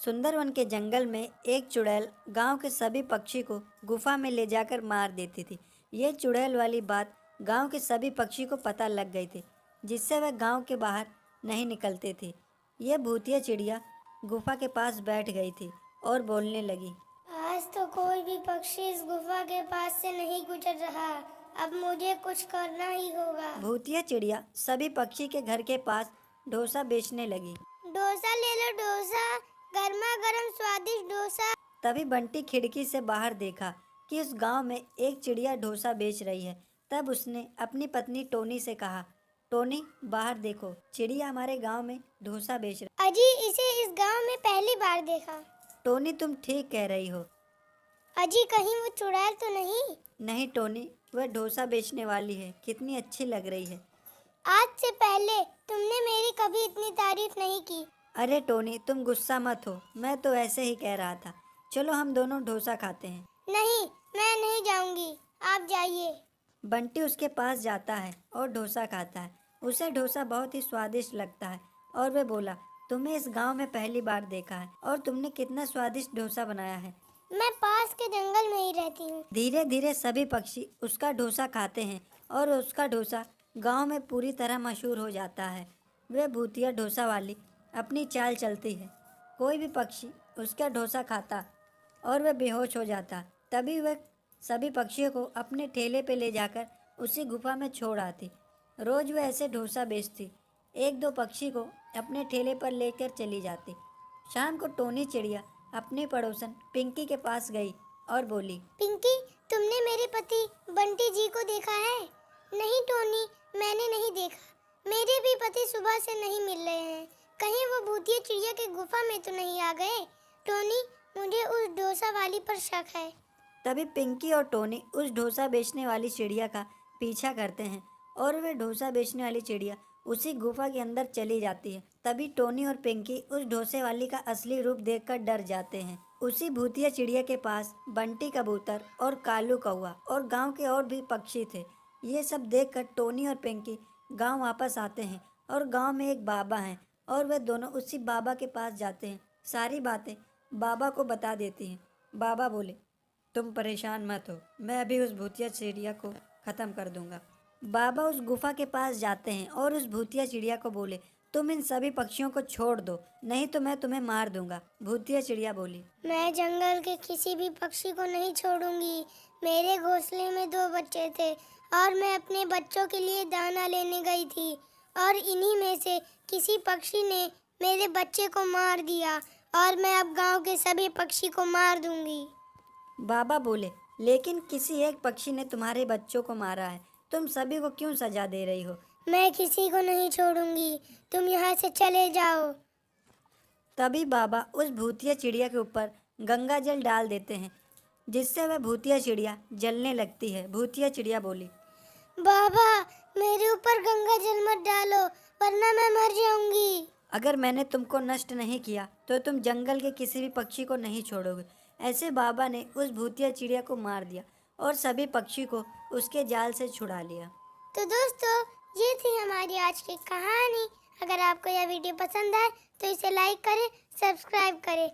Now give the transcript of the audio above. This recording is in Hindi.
सुंदरवन के जंगल में एक चुड़ैल गांव के सभी पक्षी को गुफा में ले जाकर मार देती थी। ये चुड़ैल वाली बात गांव के सभी पक्षी को पता लग गई थी, जिससे वह गांव के बाहर नहीं निकलते थे। ये भूतिया चिड़िया गुफा के पास बैठ गई थी और बोलने लगी। आज तो कोई भी पक्षी इस गुफा के पास से नहीं गुजर रहा। अब मुझे कुछ करना ही होगा। भूतिया चिड़िया सभी पक्षी के घर के पास डोसा बेचने लगी। डोसा ले लो डोसा, गर्मा गर्म स्वादिष्ट डोसा। तभी बंटी खिड़की से बाहर देखा कि उस गांव में एक चिड़िया डोसा बेच रही है। तब उसने अपनी पत्नी टोनी से कहा, टोनी बाहर देखो, चिड़िया हमारे गांव में डोसा बेच रही। अजी, इसे इस गांव में पहली बार देखा। टोनी तुम ठीक कह रही हो। अजी, कहीं वो चुड़ैल तो नहीं? नहीं टोनी, वह डोसा बेचने वाली है, कितनी अच्छी लग रही है। आज से पहले तुमने मेरी कभी इतनी तारीफ नहीं की। अरे टोनी तुम गुस्सा मत हो, मैं तो ऐसे ही कह रहा था। चलो हम दोनों डोसा खाते हैं। नहीं, मैं नहीं जाऊंगी, आप जाइए। बंटी उसके पास जाता है और डोसा खाता है। उसे डोसा बहुत ही स्वादिष्ट लगता है और वह बोला, तुम्हें इस गांव में पहली बार देखा है और तुमने कितना स्वादिष्ट डोसा बनाया है। मैं पास के जंगल में ही रहती हूँ। धीरे धीरे सभी पक्षी उसका डोसा खाते हैं और उसका डोसा गांव में पूरी तरह मशहूर हो जाता है। वह भूतिया डोसा वाली अपनी चाल चलती है। कोई भी पक्षी उसका डोसा खाता और वह बेहोश हो जाता। तभी वह सभी पक्षियों को अपने ठेले पे ले जाकर उसी गुफा में छोड़ आती। रोज वह ऐसे डोसा बेचती। एक दो पक्षी को अपने ठेले पर लेकर चली जाती। शाम को टोनी चिड़िया अपनी पड़ोसन पिंकी के पास गई और बोली, पिंकी, तुमने मेरे पति बंटी जी को देखा है? नहीं टोनी, मैंने नहीं देखा। मेरे भी पति सुबह से नहीं मिल रहे हैं। कहीं वो भूतिया चिड़िया के गुफा में तो नहीं आ गए? टोनी, मुझे उस डोसा वाली पर शक है। तभी पिंकी और टोनी उस डोसा बेचने वाली चिड़िया का पीछा करते हैं और वे डोसा बेचने वाली चिड़िया उसी गुफा के अंदर चली जाती है। तभी टोनी और पिंकी उस डोसे वाली का असली रूप देखकर डर जाते हैं। उसी भूतिया चिड़िया के पास बंटी कबूतर और कालू कौवा और गांव के और भी पक्षी थे। ये सब देखकर टोनी और पिंकी गांव वापस आते हैं और गांव में एक बाबा हैं और वे दोनों उसी बाबा के पास जाते हैं। सारी बातें बाबा को बता देती हैं। बाबा बोले, तुम परेशान मत हो, मैं अभी उस भूतिया चिड़िया को ख़त्म कर दूंगा। बाबा उस गुफा के पास जाते हैं और उस भूतिया चिड़िया को बोले, तुम इन सभी पक्षियों को छोड़ दो, नहीं तो मैं तुम्हें मार दूंगा। भूतिया चिड़िया बोली, मैं जंगल के किसी भी पक्षी को नहीं छोड़ूंगी। मेरे घोंसले में 2 बच्चे थे और मैं अपने बच्चों के लिए दाना लेने गई थी और इन्हीं में से किसी पक्षी ने मेरे बच्चे को मार दिया और मैं अब गांव के सभी पक्षी को मार दूंगी। बाबा बोले, लेकिन किसी एक पक्षी ने तुम्हारे बच्चों को मारा है, तुम सभी को क्यों सजा दे रही हो? मैं किसी को नहीं छोड़ूंगी, तुम यहाँ से चले जाओ। तभी बाबा उस भूतिया चिड़िया के ऊपर गंगा जल डाल देते हैं, जिससे वह भूतिया चिड़िया जलने लगती है। भूतिया चिड़िया बोली, बाबा, मेरे ऊपर गंगा जल मत डालो, वरना मैं मर जाऊंगी। अगर मैंने तुमको नष्ट नहीं किया तो तुम जंगल के किसी भी पक्षी को नहीं छोड़ोगे। ऐसे बाबा ने उस भूतिया चिड़िया को मार दिया और सभी पक्षी को उसके जाल से छुड़ा लिया। तो दोस्तों, ये थी हमारी आज की कहानी। अगर आपको यह वीडियो पसंद आए तो इसे लाइक करें, सब्सक्राइब करें